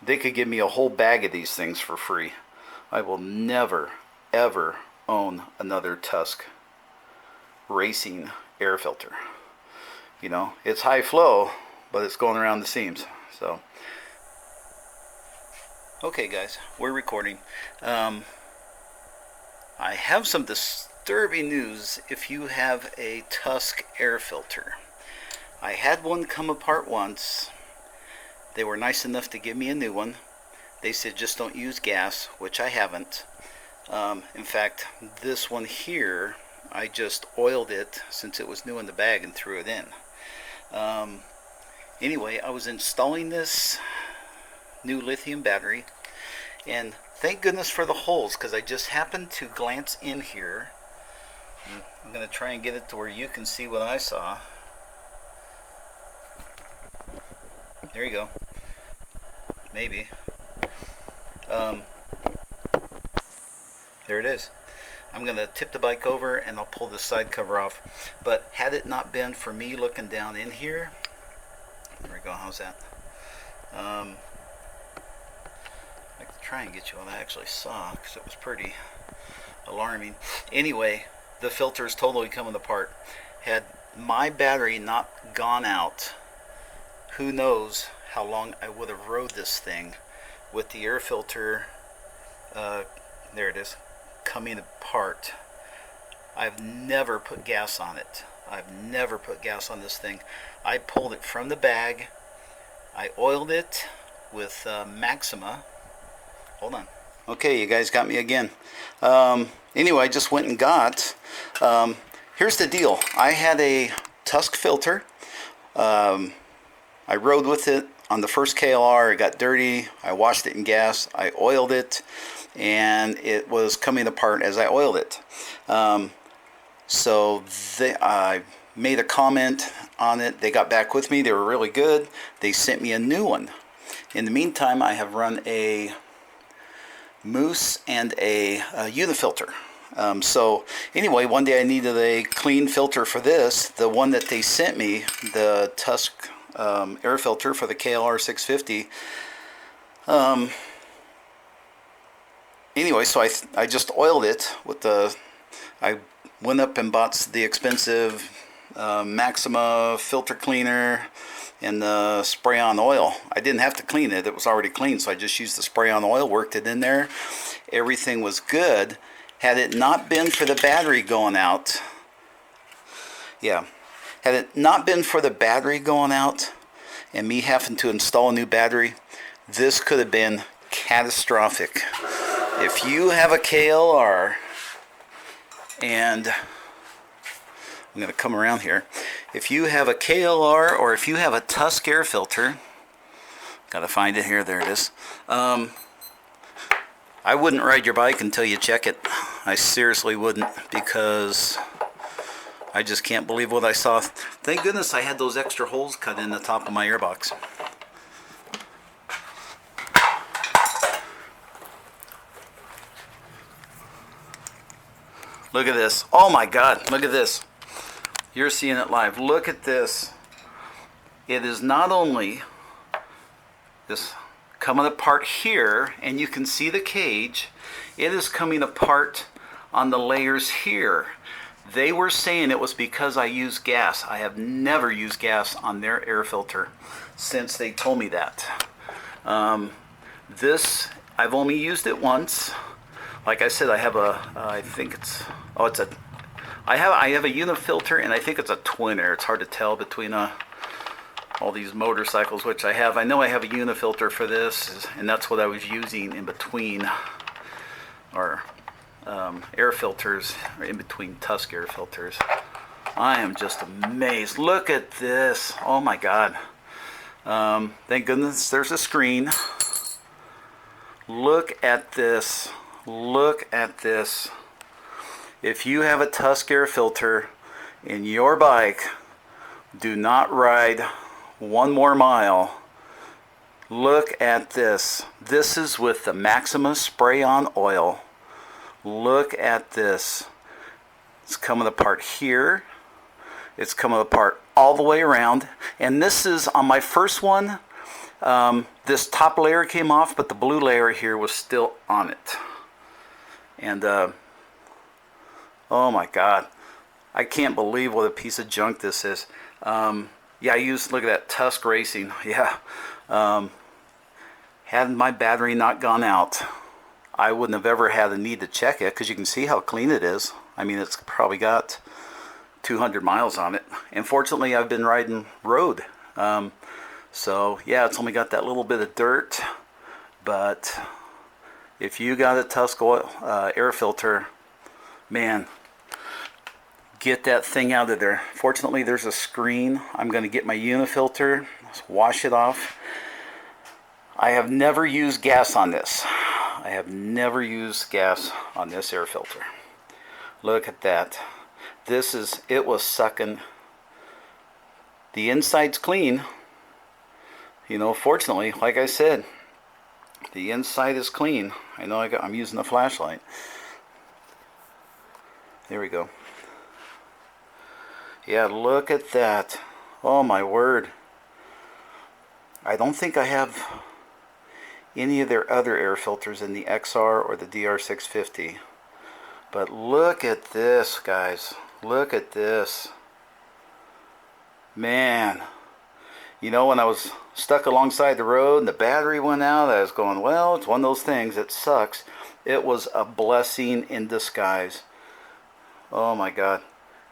they could give me a whole bag of these things for free. I will never, ever own another Tusk racing air filter. You know, it's high flow, but it's going around the seams. So, okay guys, we're recording. I have some disturbing news if you have a Tusk air filter. I had one come apart once. They were nice enough to give me a new one. They said just don't use gas, which I haven't. In fact, this one here, I just oiled it since it was new in the bag and threw it in. Anyway, I was installing this new lithium battery, and thank goodness for the holes, because I just happened to glance in here. I'm going to try and get it to where you can see what I saw. There you go. Maybe. There it is. I'm going to tip the bike over and I'll pull the side cover off. But had it not been for me looking down in here, there we go, how's that? I could try and get you what I actually saw, because it was pretty alarming. Anyway, the filter is totally coming apart. Had my battery not gone out, who knows how long I would have rode this thing with the air filter, there it is, coming apart. I've never put gas on it. I've never put gas on this thing. I pulled it from the bag. I oiled it with Maxima. Hold on. Okay, you guys got me again. Anyway, I just went and got, here's the deal. I had a Tusk filter. I rode with it on the first KLR. It got dirty. I washed it in gas. I oiled it, and it was coming apart as I oiled it. So I made a comment on it. They got back with me. They were really good. They sent me a new one. In the meantime, I have run a Moose and a unifilter. So anyway, one day I needed a clean filter for this. The one that they sent me, the Tusk air filter for the KLR 650. Anyway, so I just oiled it with I went up and bought the expensive Maxima filter cleaner and the spray-on oil. I didn't have to clean it. It was already clean, so I just used the spray-on oil, worked it in there. Everything was good. Had it not been for the battery going out, had it not been for the battery going out and me having to install a new battery, this could have been catastrophic. If you have a KLR, and I'm going to come around here, if you have a KLR or if you have a Tusk air filter, got to find it here, there it is, I wouldn't ride your bike until you check it. I seriously wouldn't, because I just can't believe what I saw. Thank goodness I had those extra holes cut in the top of my airbox. Look at this. Oh my God, look at this. You're seeing it live. Look at this. It is not only this coming apart here, and you can see the cage, it is coming apart on the layers here. They were saying it was because I used gas. I have never used gas on their air filter since they told me that. This, I've only used it once. Like I said, I have I have a unifilter, and I think it's a twin air. It's hard to tell between all these motorcycles, which I have. I know I have a unifilter for this, and that's what I was using in between our air filters, or in between Tusk air filters. I am just amazed. Look at this. Oh my God. Thank goodness there's a screen. Look at this. Look at this. If you have a Tusk air filter in your bike, do not ride one more mile. Look at this. This is with the Maxima spray-on oil. Look at this. It's coming apart here. It's coming apart all the way around. And this is on my first one. This top layer came off, but the blue layer here was still on it. And oh my God, I can't believe what a piece of junk this is. Yeah, I used, look at that, Tusk Racing. Yeah. Had my battery not gone out, I wouldn't have ever had a need to check it, because you can see how clean it is. I mean, it's probably got 200 miles on it. And fortunately, I've been riding road. So yeah, it's only got that little bit of dirt. But if you got a Tusk oil, air filter, man, get that thing out of there. Fortunately, there's a screen. I'm going to get my unifilter, wash it off. I have never used gas on this. I have never used gas on this air filter. Look at that. This is, it was sucking. The inside's clean. You know, fortunately, like I said, the inside is clean. I know I'm using a flashlight. There we go. Yeah, look at that. Oh my word. I don't think I have any of their other air filters in the XR or the DR650. But look at this, guys. Look at this. Man. You know, when I was stuck alongside the road and the battery went out, I was going, well, it's one of those things. It sucks. It was a blessing in disguise. Oh my God.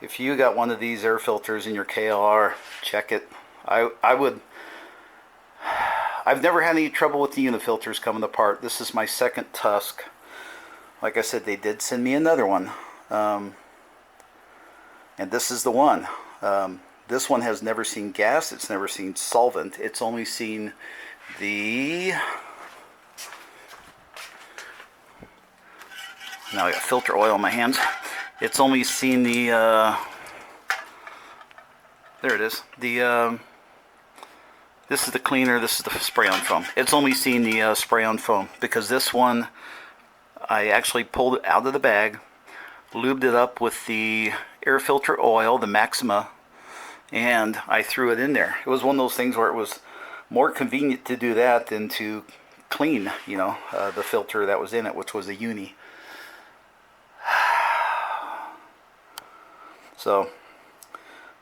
If you got one of these air filters in your KLR, check it. I've never had any trouble with the unifilters coming apart. This is my second Tusk. Like I said, they did send me another one. And this is the one. This one has never seen gas. It's never seen solvent. It's only seen the... Now I got filter oil on my hands. It's only seen the... there it is. The... this is the cleaner, this is the spray-on foam. It's only seen the spray-on foam, because this one, I actually pulled it out of the bag, lubed it up with the air filter oil, the Maxima, and I threw it in there. It was one of those things where it was more convenient to do that than to clean, you know, the filter that was in it, which was a Uni. So,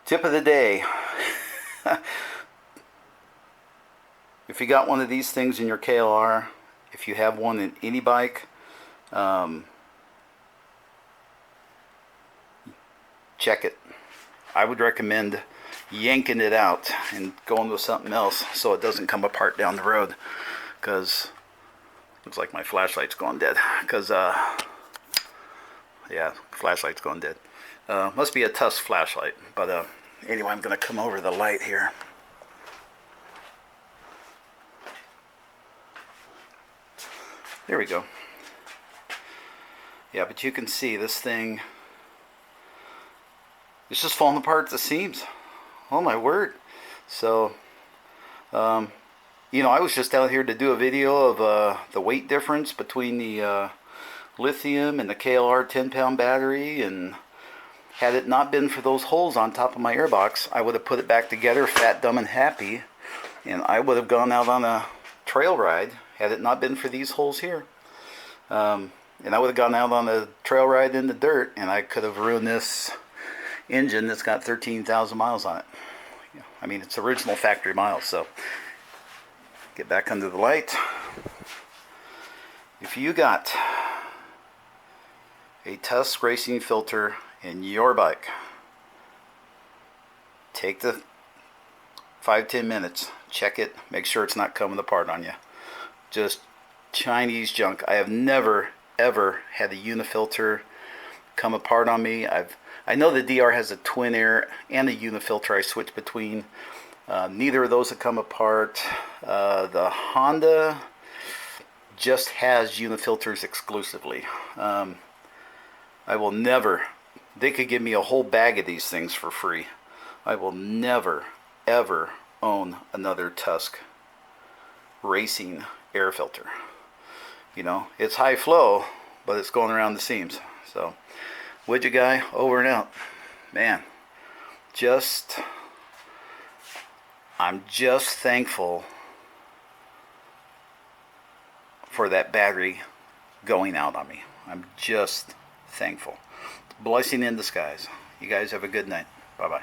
tip of the day. If you got one of these things in your KLR, if you have one in any bike, check it. I would recommend yanking it out and going with something else so it doesn't come apart down the road. Because looks like my flashlight's going dead. Because yeah, flashlight's going dead. Must be a Tusk flashlight. But anyway, I'm going to come over the light here. There we go. Yeah, but you can see this thing, it's just falling apart at the seams. Oh my word. So, you know, I was just out here to do a video of the weight difference between the lithium and the KLR 10-pound battery, and had it not been for those holes on top of my airbox, I would have put it back together fat, dumb, and happy, and I would have gone out on a trail ride had it not been for these holes here. And I would have gone out on a trail ride in the dirt, and I could have ruined this engine that's got 13,000 miles on it. I mean, it's original factory miles. So get back under the light. If you got a Tusk racing filter in your bike, take the 5-10 minutes, check it, make sure it's not coming apart on you. Just Chinese junk. I have never ever had a unifilter come apart on me. I know the DR has a twin air and a unifilter I switch between. Neither of those have come apart. The Honda just has unifilters exclusively. I will never, they could give me a whole bag of these things for free. I will never ever own another Tusk racing air filter. You know, it's high flow, but it's going around the seams. So, widget guy, over and out. Man, I'm just thankful for that battery going out on me. I'm just thankful. Blessing in disguise. You guys have a good night. Bye-bye.